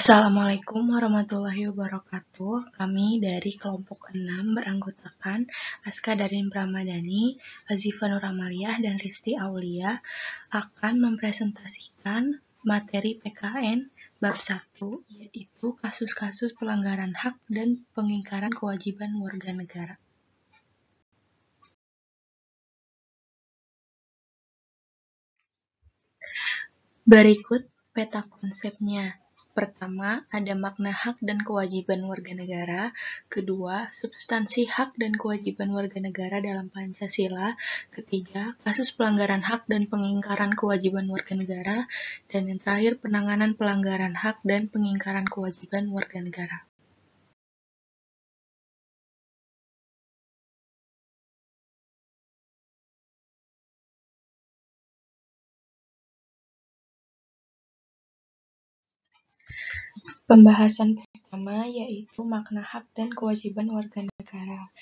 Assalamualaikum warahmatullahi wabarakatuh. Kami dari kelompok 6 beranggotakan Aska Darin Pramadani, Azifa Nur Amaliyah, dan Risti Aulia akan mempresentasikan materi PKN bab 1, yaitu kasus-kasus pelanggaran hak dan pengingkaran kewajiban warga negara. Berikut peta konsepnya. Pertama, ada makna hak dan kewajiban warga negara. Kedua, substansi hak dan kewajiban warga negara dalam Pancasila. Ketiga, kasus pelanggaran hak dan pengingkaran kewajiban warga negara. Dan yang terakhir, penanganan pelanggaran hak dan pengingkaran kewajiban warga negara. Pembahasan pertama yaitu makna hak dan kewajiban warga negara.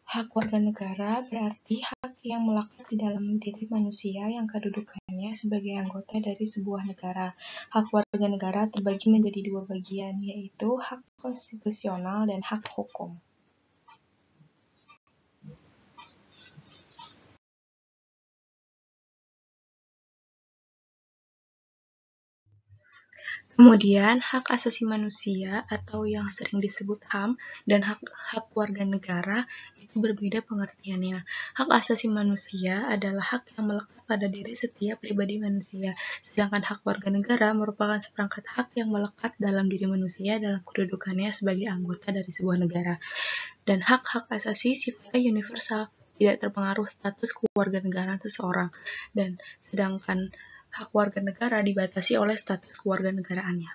Hak warga negara berarti hak yang melekat di dalam diri manusia yang kedudukannya sebagai anggota dari sebuah negara. Hak warga negara terbagi menjadi dua bagian, yaitu hak konstitusional dan hak hukum. Kemudian, hak asasi manusia atau yang sering disebut HAM dan hak warga negara itu berbeda pengertiannya. Hak asasi manusia adalah hak yang melekat pada diri setiap pribadi manusia, sedangkan hak warga negara merupakan seperangkat hak yang melekat dalam diri manusia dalam kedudukannya sebagai anggota dari sebuah negara. Dan hak-hak asasi sifatnya universal, tidak terpengaruh status kewarganegaraan seseorang, dan sedangkan hak warga negara dibatasi oleh status kewarganegaraannya.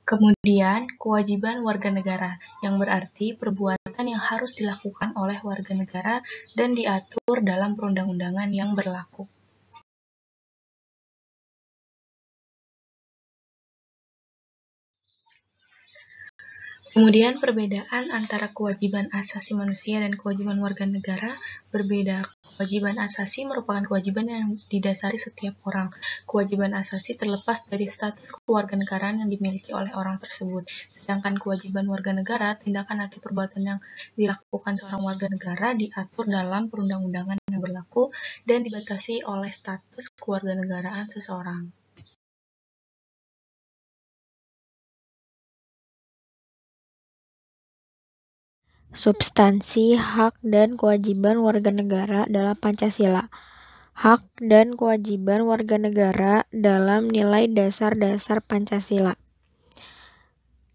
Kemudian, kewajiban warga negara, yang berarti perbuatan yang harus dilakukan oleh warga negara dan diatur dalam perundang-undangan yang berlaku. Kemudian perbedaan antara kewajiban asasi manusia dan kewajiban warga negara berbeda. Kewajiban asasi merupakan kewajiban yang didasari setiap orang. Kewajiban asasi terlepas dari status kewarganegaraan yang dimiliki oleh orang tersebut. Sedangkan kewajiban warga negara, tindakan atau perbuatan yang dilakukan seorang warga negara diatur dalam perundang-undangan yang berlaku dan dibatasi oleh status kewarganegaraan seseorang. Substansi hak dan kewajiban warga negara dalam Pancasila. Hak dan kewajiban warga negara dalam nilai dasar-dasar Pancasila.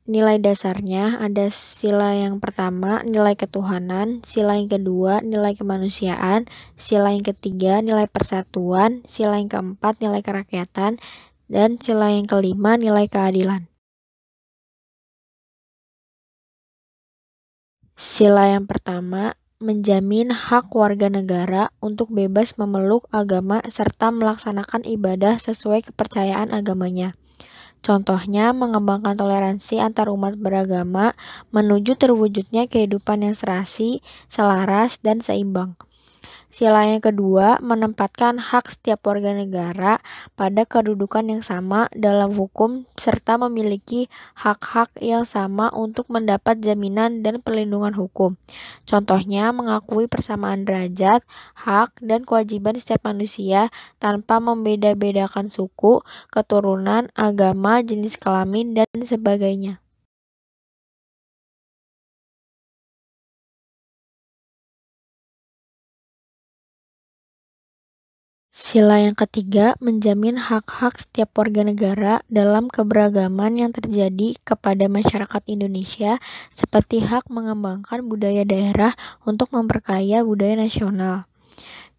Nilai dasarnya ada sila yang pertama, nilai ketuhanan, sila yang kedua, nilai kemanusiaan, sila yang ketiga, nilai persatuan, sila yang keempat, nilai kerakyatan, dan sila yang kelima, nilai keadilan. Sila yang pertama menjamin hak warga negara untuk bebas memeluk agama serta melaksanakan ibadah sesuai kepercayaan agamanya. Contohnya, mengembangkan toleransi antar umat beragama menuju terwujudnya kehidupan yang serasi, selaras, dan seimbang. Sila yang kedua, menempatkan hak setiap warga negara pada kedudukan yang sama dalam hukum serta memiliki hak-hak yang sama untuk mendapat jaminan dan perlindungan hukum. Contohnya, mengakui persamaan derajat, hak, dan kewajiban setiap manusia tanpa membeda-bedakan suku, keturunan, agama, jenis kelamin, dan sebagainya. Sila yang ketiga menjamin hak-hak setiap warga negara dalam keberagaman yang terjadi kepada masyarakat Indonesia, seperti hak mengembangkan budaya daerah untuk memperkaya budaya nasional.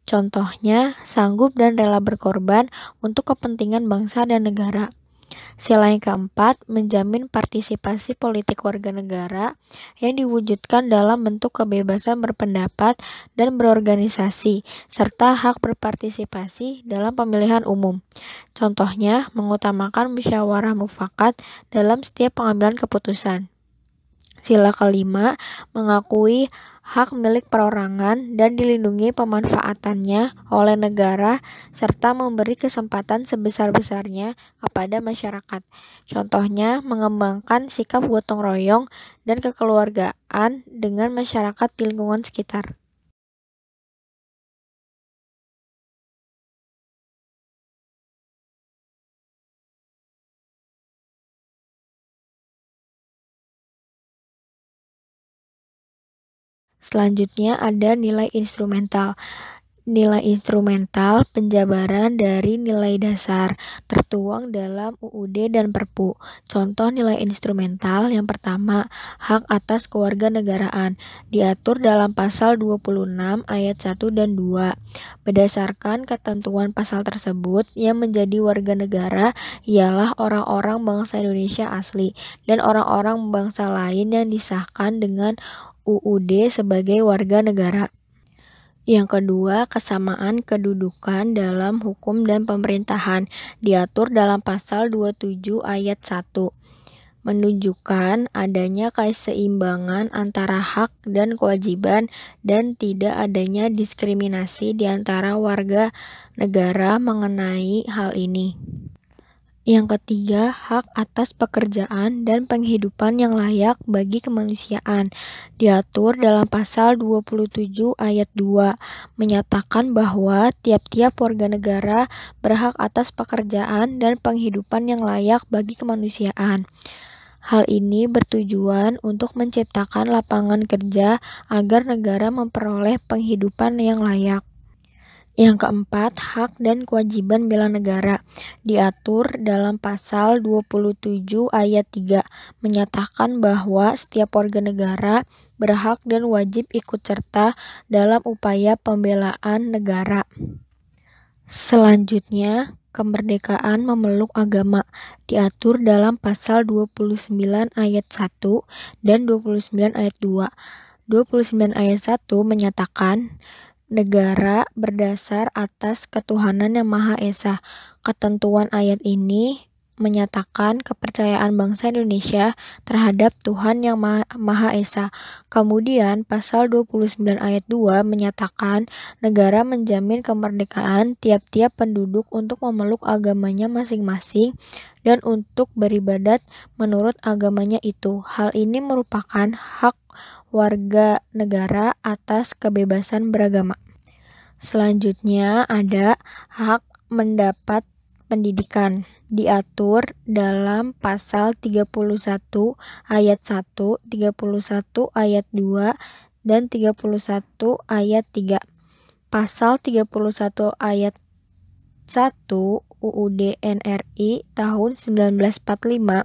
Contohnya, sanggup dan rela berkorban untuk kepentingan bangsa dan negara. Sila yang keempat menjamin partisipasi politik warga negara yang diwujudkan dalam bentuk kebebasan berpendapat dan berorganisasi, serta hak berpartisipasi dalam pemilihan umum. Contohnya, mengutamakan musyawarah mufakat dalam setiap pengambilan keputusan. Sila kelima mengakui hak milik perorangan dan dilindungi pemanfaatannya oleh negara serta memberi kesempatan sebesar-besarnya kepada masyarakat. Contohnya, mengembangkan sikap gotong royong dan kekeluargaan dengan masyarakat di lingkungan sekitar. Selanjutnya ada nilai instrumental. Nilai instrumental penjabaran dari nilai dasar tertuang dalam UUD dan Perpu. Contoh nilai instrumental yang pertama, hak atas kewarganegaraan diatur dalam pasal 26 ayat 1 dan 2. Berdasarkan ketentuan pasal tersebut, yang menjadi warga negara ialah orang-orang bangsa Indonesia asli dan orang-orang bangsa lain yang disahkan dengan UUD sebagai warga negara. Yang kedua, kesamaan kedudukan dalam hukum dan pemerintahan diatur dalam pasal 27 ayat 1, menunjukkan adanya keseimbangan antara hak dan kewajiban dan tidak adanya diskriminasi di antara warga negara mengenai hal ini. Yang ketiga, hak atas pekerjaan dan penghidupan yang layak bagi kemanusiaan diatur dalam pasal 27 ayat 2, menyatakan bahwa tiap-tiap warga negara berhak atas pekerjaan dan penghidupan yang layak bagi kemanusiaan. Hal ini bertujuan untuk menciptakan lapangan kerja agar negara memperoleh penghidupan yang layak. Yang keempat, hak dan kewajiban bela negara diatur dalam pasal 27 ayat 3, menyatakan bahwa setiap warga negara berhak dan wajib ikut serta dalam upaya pembelaan negara. Selanjutnya, kemerdekaan memeluk agama diatur dalam pasal 29 ayat 1 dan 29 ayat 2. 29 ayat 1 menyatakan negara berdasar atas ketuhanan yang Maha Esa. Ketentuan ayat ini menyatakan kepercayaan bangsa Indonesia terhadap Tuhan yang Maha Esa. Kemudian pasal 29 ayat 2 menyatakan negara menjamin kemerdekaan tiap-tiap penduduk untuk memeluk agamanya masing-masing dan untuk beribadat menurut agamanya itu. Hal ini merupakan hak warga negara atas kebebasan beragama. Selanjutnya ada hak mendapat pendidikan diatur dalam pasal 31 ayat 1, 31 ayat 2, dan 31 ayat 3. Pasal 31 ayat 1 UUD NRI tahun 1945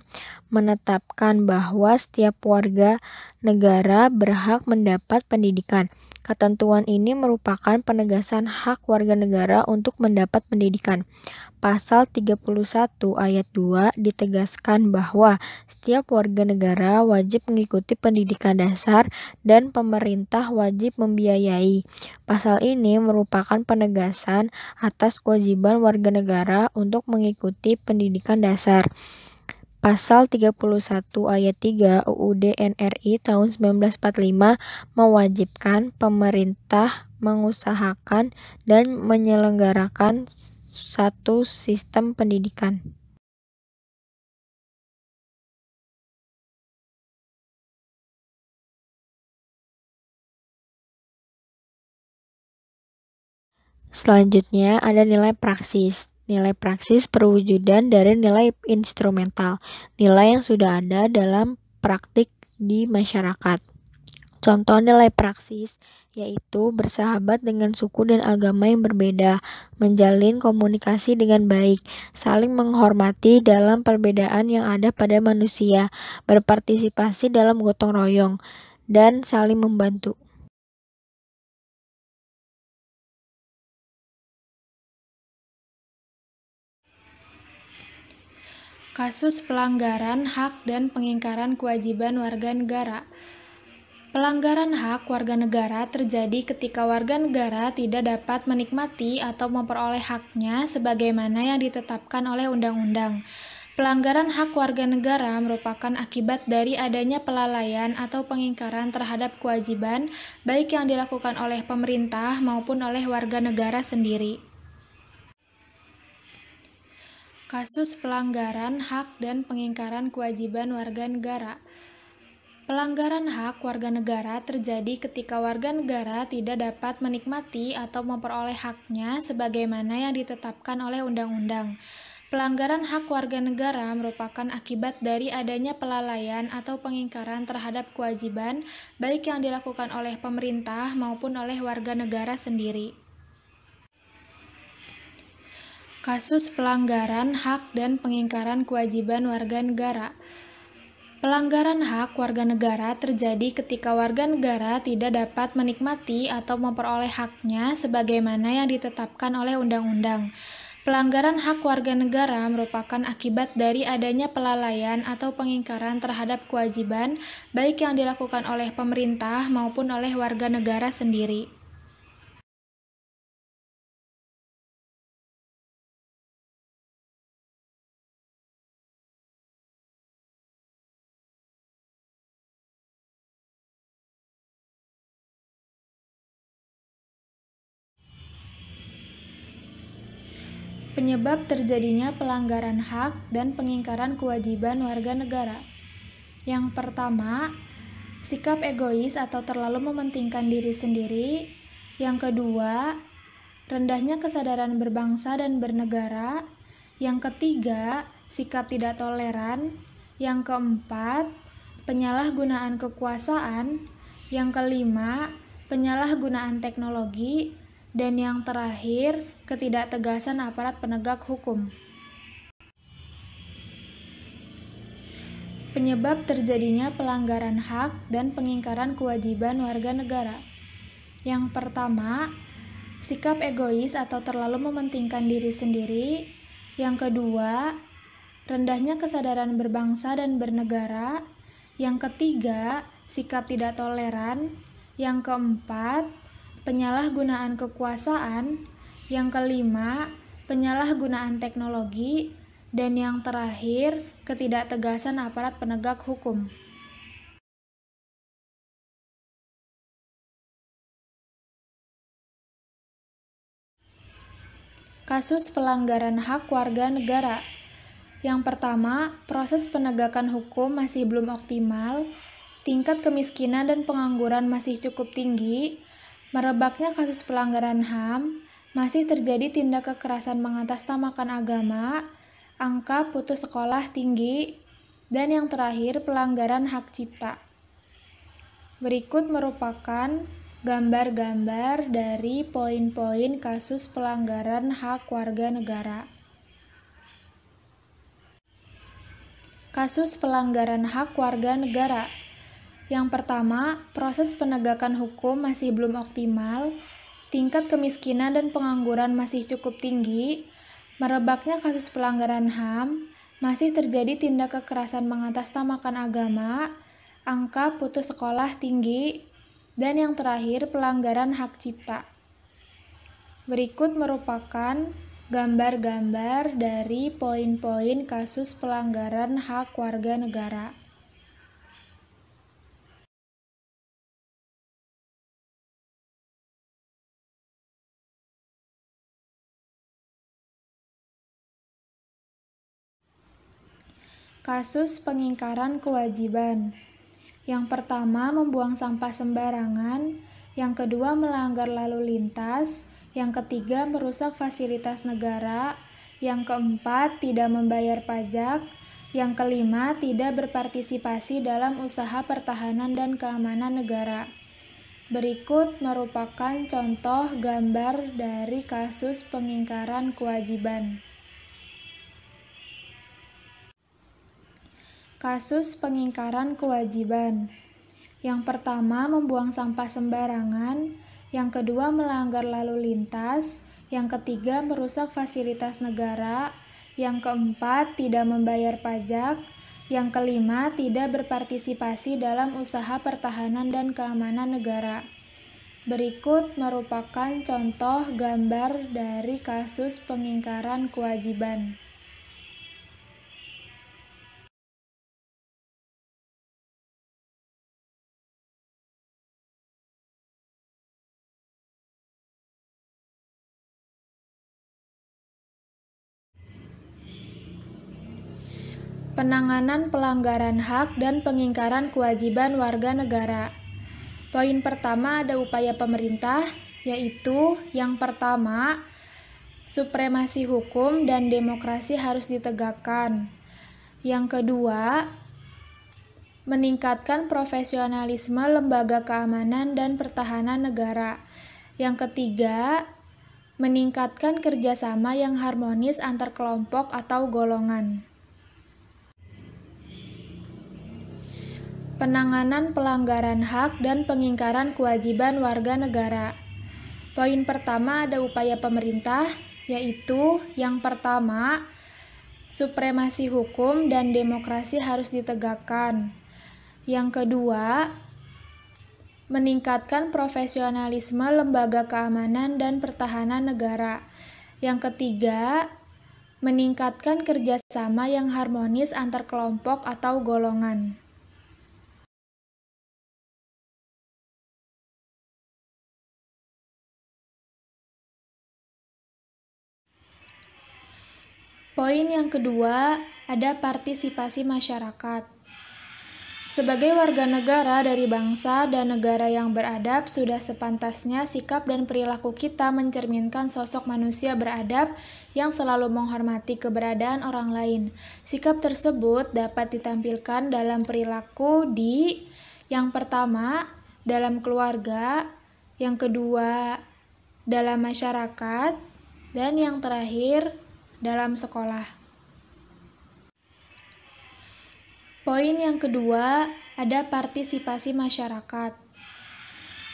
menetapkan bahwa setiap warga negara berhak mendapat pendidikan. Ketentuan ini merupakan penegasan hak warga negara untuk mendapat pendidikan. Pasal 31 ayat 2 ditegaskan bahwa setiap warga negara wajib mengikuti pendidikan dasar dan pemerintah wajib membiayai. Pasal ini merupakan penegasan atas kewajiban warga negara untuk mengikuti pendidikan dasar. Pasal 31 ayat 3 UUD NRI tahun 1945 mewajibkan pemerintah mengusahakan dan menyelenggarakan satu sistem pendidikan. Selanjutnya ada nilai praksis. Nilai praksis perwujudan dari nilai instrumental, nilai yang sudah ada dalam praktik di masyarakat. Contoh nilai praksis yaitu bersahabat dengan suku dan agama yang berbeda, menjalin komunikasi dengan baik, saling menghormati dalam perbedaan yang ada pada manusia, berpartisipasi dalam gotong royong, dan saling membantu. Kasus pelanggaran hak dan pengingkaran kewajiban warga negara. Pelanggaran hak warga negara terjadi ketika warga negara tidak dapat menikmati atau memperoleh haknya sebagaimana yang ditetapkan oleh undang-undang. Pelanggaran hak warga negara merupakan akibat dari adanya pelalaian atau pengingkaran terhadap kewajiban, baik yang dilakukan oleh pemerintah maupun oleh warga negara sendiri. Kasus pelanggaran hak dan pengingkaran kewajiban warga negara. Pelanggaran hak warga negara terjadi ketika warga negara tidak dapat menikmati atau memperoleh haknya sebagaimana yang ditetapkan oleh undang-undang. Pelanggaran hak warga negara merupakan akibat dari adanya pelalaian atau pengingkaran terhadap kewajiban, baik yang dilakukan oleh pemerintah maupun oleh warga negara sendiri. Kasus pelanggaran hak dan pengingkaran kewajiban warga negara. Pelanggaran hak warga negara terjadi ketika warga negara tidak dapat menikmati atau memperoleh haknya sebagaimana yang ditetapkan oleh undang-undang. Pelanggaran hak warga negara merupakan akibat dari adanya pelalaian atau pengingkaran terhadap kewajiban, baik yang dilakukan oleh pemerintah maupun oleh warga negara sendiri. Penyebab terjadinya pelanggaran hak dan pengingkaran kewajiban warga negara. Yang pertama, sikap egois atau terlalu mementingkan diri sendiri. Yang kedua, rendahnya kesadaran berbangsa dan bernegara. Yang ketiga, sikap tidak toleran. Yang keempat, penyalahgunaan kekuasaan. Yang kelima, penyalahgunaan teknologi. Dan yang terakhir, ketidaktegasan aparat penegak hukum. Penyebab terjadinya pelanggaran hak dan pengingkaran kewajiban warga negara. Yang pertama, sikap egois atau terlalu mementingkan diri sendiri. Yang kedua, rendahnya kesadaran berbangsa dan bernegara. Yang ketiga, sikap tidak toleran. Yang keempat, penyalahgunaan kekuasaan. Yang kelima, penyalahgunaan teknologi. Dan yang terakhir, ketidaktegasan aparat penegak hukum. Kasus pelanggaran hak warga negara. Yang pertama, proses penegakan hukum masih belum optimal, tingkat kemiskinan dan pengangguran masih cukup tinggi, merebaknya kasus pelanggaran HAM, masih terjadi tindak kekerasan mengatasnamakan agama, angka putus sekolah tinggi, dan yang terakhir pelanggaran hak cipta. Berikut merupakan gambar-gambar dari poin-poin kasus pelanggaran hak warga negara. Kasus pelanggaran hak warga negara. Yang pertama, proses penegakan hukum masih belum optimal, tingkat kemiskinan dan pengangguran masih cukup tinggi, merebaknya kasus pelanggaran HAM, masih terjadi tindak kekerasan mengatasnamakan agama, angka putus sekolah tinggi, dan yang terakhir pelanggaran hak cipta. Berikut merupakan gambar-gambar dari poin-poin kasus pelanggaran hak warga negara. Kasus pengingkaran kewajiban. Yang pertama, membuang sampah sembarangan. Yang kedua, melanggar lalu lintas. Yang ketiga, merusak fasilitas negara. Yang keempat, tidak membayar pajak. Yang kelima, tidak berpartisipasi dalam usaha pertahanan dan keamanan negara. Berikut merupakan contoh gambar dari kasus pengingkaran kewajiban. Kasus pengingkaran kewajiban. Yang pertama, membuang sampah sembarangan. Yang kedua, melanggar lalu lintas. Yang ketiga, merusak fasilitas negara. Yang keempat, tidak membayar pajak. Yang kelima, tidak berpartisipasi dalam usaha pertahanan dan keamanan negara. Berikut merupakan contoh gambar dari kasus pengingkaran kewajiban. Penanganan pelanggaran hak dan pengingkaran kewajiban warga negara. Poin pertama ada upaya pemerintah, yaitu yang pertama, supremasi hukum dan demokrasi harus ditegakkan. Yang kedua, meningkatkan profesionalisme lembaga keamanan dan pertahanan negara. Yang ketiga, meningkatkan kerjasama yang harmonis antar kelompok atau golongan. Penanganan pelanggaran hak dan pengingkaran kewajiban warga negara. Poin pertama ada upaya pemerintah, yaitu yang pertama, supremasi hukum dan demokrasi harus ditegakkan. Yang kedua, meningkatkan profesionalisme lembaga keamanan dan pertahanan negara. Yang ketiga, meningkatkan kerjasama yang harmonis antar kelompok atau golongan. Poin yang kedua, ada partisipasi masyarakat. Sebagai warga negara dari bangsa dan negara yang beradab, sudah sepantasnya sikap dan perilaku kita mencerminkan sosok manusia beradab yang selalu menghormati keberadaan orang lain. Sikap tersebut dapat ditampilkan dalam perilaku di yang pertama, dalam keluarga, yang kedua, dalam masyarakat, dan yang terakhir, dalam sekolah. Poin yang kedua, ada partisipasi masyarakat.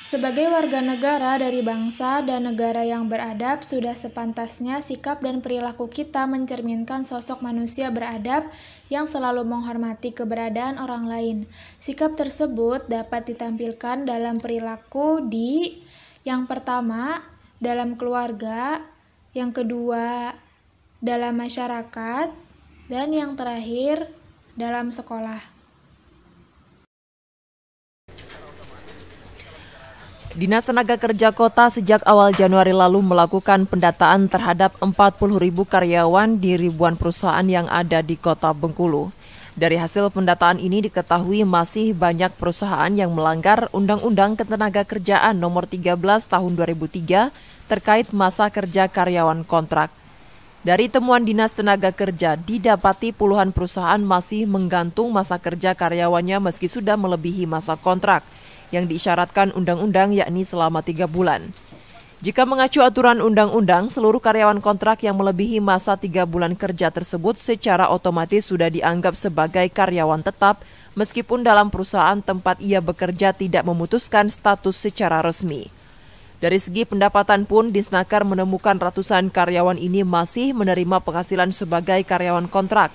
Sebagai warga negara dari bangsa dan negara yang beradab, sudah sepantasnya sikap dan perilaku kita mencerminkan sosok manusia beradab yang selalu menghormati keberadaan orang lain. Sikap tersebut dapat ditampilkan dalam perilaku di yang pertama, dalam keluarga, yang kedua, dalam masyarakat, dan yang terakhir, dalam sekolah. Dinas Tenaga Kerja Kota sejak awal Januari lalu melakukan pendataan terhadap 40.000 karyawan di ribuan perusahaan yang ada di Kota Bengkulu. Dari hasil pendataan ini diketahui masih banyak perusahaan yang melanggar Undang-Undang Ketenagakerjaan Nomor 13 Tahun 2003 terkait masa kerja karyawan kontrak. Dari temuan Dinas Tenaga Kerja, didapati puluhan perusahaan masih menggantung masa kerja karyawannya meski sudah melebihi masa kontrak yang diisyaratkan undang-undang yakni selama 3 bulan. Jika mengacu aturan undang-undang, seluruh karyawan kontrak yang melebihi masa 3 bulan kerja tersebut secara otomatis sudah dianggap sebagai karyawan tetap meskipun dalam perusahaan tempat ia bekerja tidak memutuskan status secara resmi. Dari segi pendapatan pun, Disnaker menemukan ratusan karyawan ini masih menerima penghasilan sebagai karyawan kontrak.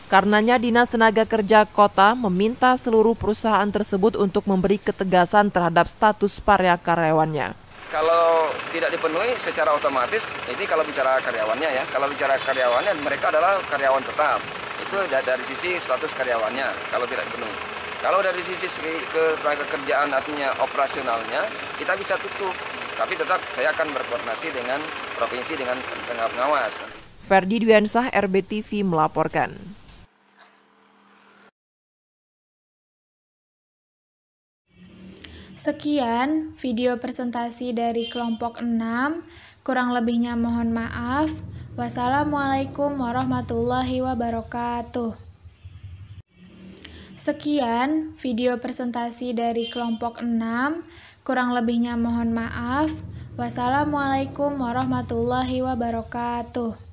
Karenanya Dinas Tenaga Kerja Kota meminta seluruh perusahaan tersebut untuk memberi ketegasan terhadap status para karyawannya. Kalau tidak dipenuhi secara otomatis, ini kalau bicara karyawannya ya, kalau bicara karyawannya mereka adalah karyawan tetap. Itu dari sisi status karyawannya kalau tidak dipenuhi. Kalau dari sisi ketenaga kerjaan artinya operasionalnya, kita bisa tutup. Tapi tetap saya akan berkoordinasi dengan provinsi dengan pengawas. Ferdi Dwiansah, RBTV melaporkan. Sekian video presentasi dari kelompok 6, kurang lebihnya mohon maaf. Wassalamualaikum warahmatullahi wabarakatuh. Sekian video presentasi dari kelompok 6, kurang lebihnya mohon maaf. Wassalamualaikum warahmatullahi wabarakatuh.